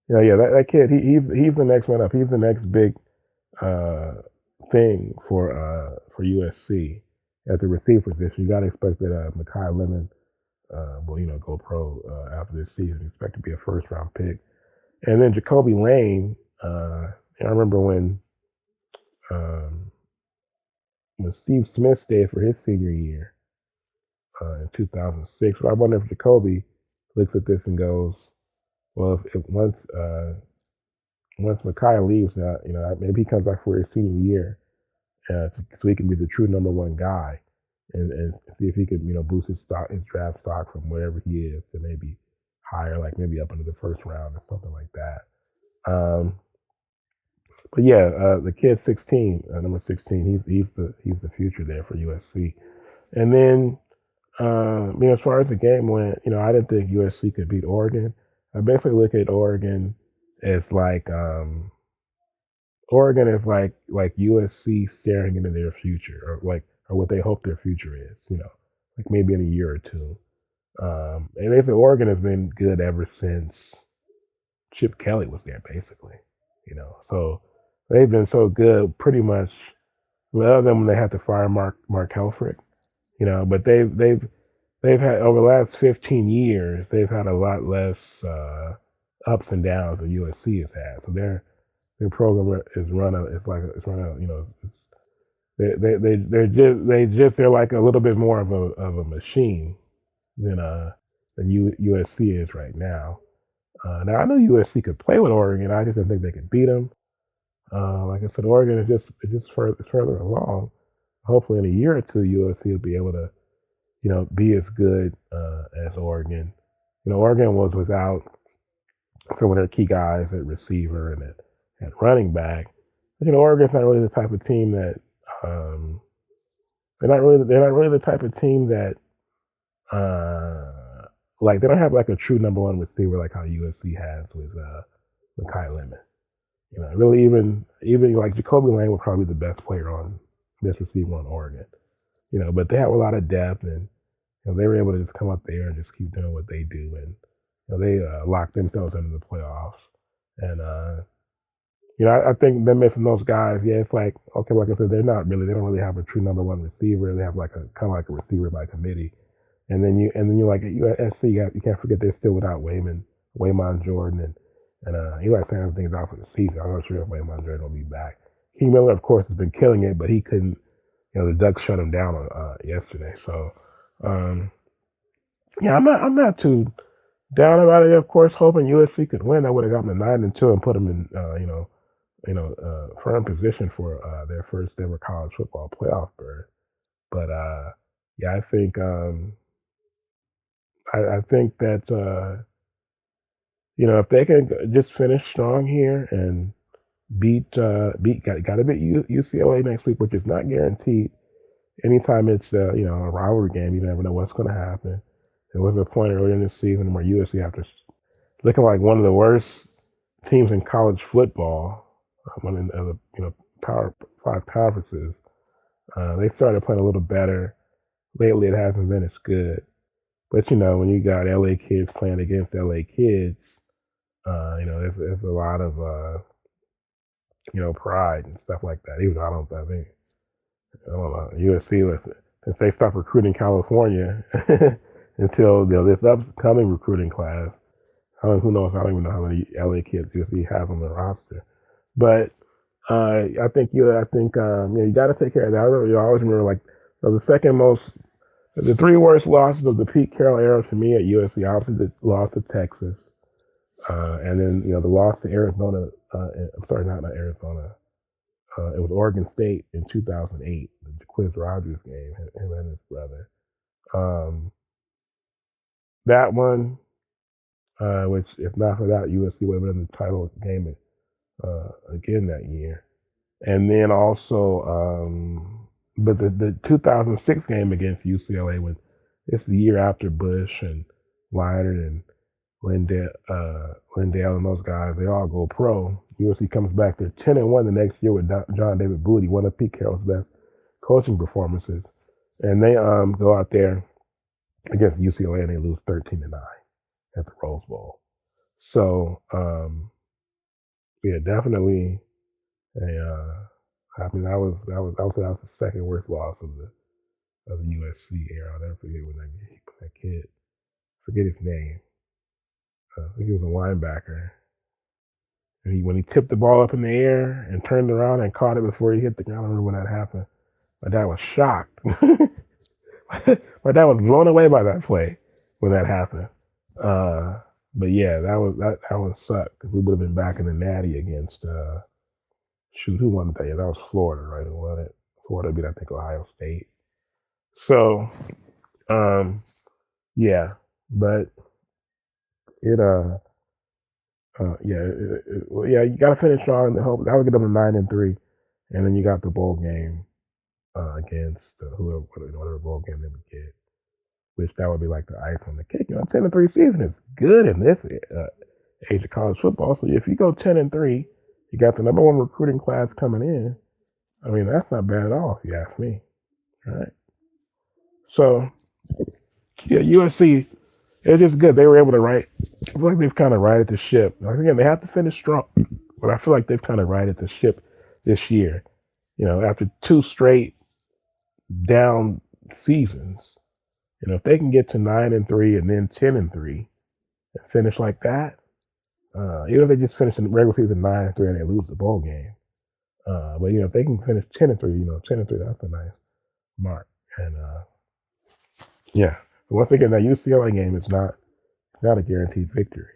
Yeah. That kid, he's the next one up. He's the next big uh, thing for USC at the receiver position. You got to expect that Makai Lemon will go pro after this season. Expect to be a first round pick, and then Jacoby Lane. I remember um, when Steve Smith stayed for his senior year in 2006. So I wonder if Jacoby looks at this and goes, well, if once Makai leaves, now maybe he comes back for his senior year, so he can be the true number one guy, and see if he could boost his draft stock from wherever he is to maybe higher, like maybe up into the first round or something like that. Um, but yeah, the kid 16, number 16, he's the future there for USC. And then as far as the game went, I didn't think USC could beat Oregon. I basically look at Oregon as like Oregon is like USC staring into their future, or what they hope their future is. Like maybe in a year or two. And basically, Oregon has been good ever since Chip Kelly was there, basically. So they've been so good, pretty much. Well, other than when they had to fire Mark Helfrich, but they've had over the last 15 years, they've had a lot less ups and downs than USC has had. So their program is run a it's like it's run a they're like a little bit more of a machine than USC is right now. Now I know USC could play with Oregon. I just didn't think they could beat them. Like I said, Oregon is just further along. Hopefully, in a year or two, USC will be able to be as good as Oregon. Oregon was without some of their key guys at receiver and at running back. But, Oregon's not really the type of team that um, they're not really the type of team that like they don't have like a true number one receiver like how USC has with Makai Lemon. Really even like Jacoby Lane was probably the best player on best receiver on Oregon. But they have a lot of depth, and they were able to just come up there and just keep doing what they do, and they locked themselves into the playoffs. And I think them missing those guys, yeah, it's like okay, like I said, they don't really have a true number one receiver. They have like a kind of like a receiver by committee, and then you like at USC, you can't forget they're still without Waymon Jordan, and Eli Sanders things out for the season. I'm not sure if Waymon Jordan will be back. King Miller, of course, has been killing it, but he couldn't. The Ducks shut him down yesterday. So, um, yeah, I'm not too down about it. Of course, hoping USC could win. I would have gotten them to 9-2 and put them in, firm position for their first ever college football playoff berth. But yeah, I think that if they can just finish strong here and got to beat UCLA next week, which is not guaranteed. Anytime it's a rivalry game, you never know what's going to happen. There was a point earlier in the season where USC, after looking like one of the worst teams in college football, one of the Power Five conferences, they started playing a little better. Lately, it hasn't been as good. But when you got LA kids playing against LA kids, there's a lot of pride and stuff like that. Even though I don't know, USC, if they stop recruiting California until this upcoming recruiting class, who knows? I don't even know how many LA kids USC have on the roster. But I think you got to take care of that. I always remember like the three worst losses of the Pete Carroll era to me at USC. Obviously, the loss to Texas, and then the loss to Arizona. I'm sorry, not Arizona. It was Oregon State in 2008, the Quiz Rogers game, him and his brother. Um, that one, which if not for that, USC would have been in the title game again that year. And then also, but the 2006 game against UCLA, when it's the year after Bush and Leonard and Lindale and those guys, they all go pro. USC comes back to 10-1 the next year with John David Booty, one of Pete Carroll's best coaching performances, and they go out there against UCLA and they lose 13-9 at the Rose Bowl. So Yeah, definitely. I mean, I would say that was the second worst loss of the USC era. I'll never forget when that kid, forget his name. I think he was a linebacker. And when he tipped the ball up in the air and turned around and caught it before he hit the ground, I don't remember when that happened. My dad was shocked. My dad was blown away by that play when that happened. Uh, but yeah, that was sucked because we would have been back in the Natty against shoot, who won that year? That was Florida, right? Who won it? Florida beat, I think, Ohio State. So um, yeah, but it yeah, well, yeah, you got to finish strong. And hope that would get them to 9-3, and then you got the bowl game against whatever bowl game they would get, which that would be like the ice on the cake. 10-3 season is good in this age of college football. So if you go 10-3, you got the number one recruiting class coming in. I mean, that's not bad at all, if you ask me. All right. So yeah, USC, it's just good. They were able to right. I feel like they've kind of righted the ship. Like, again, they have to finish strong, but I feel like they've kind of righted the ship this year. After two straight down seasons, if they can get to 9-3 and then 10-3 and finish like that, even if they just finish in the regular season 9-3 and they lose the bowl game, but if they can finish 10-3, 10-3, that's a nice mark. And yeah, but once again, that UCLA game is not a guaranteed victory.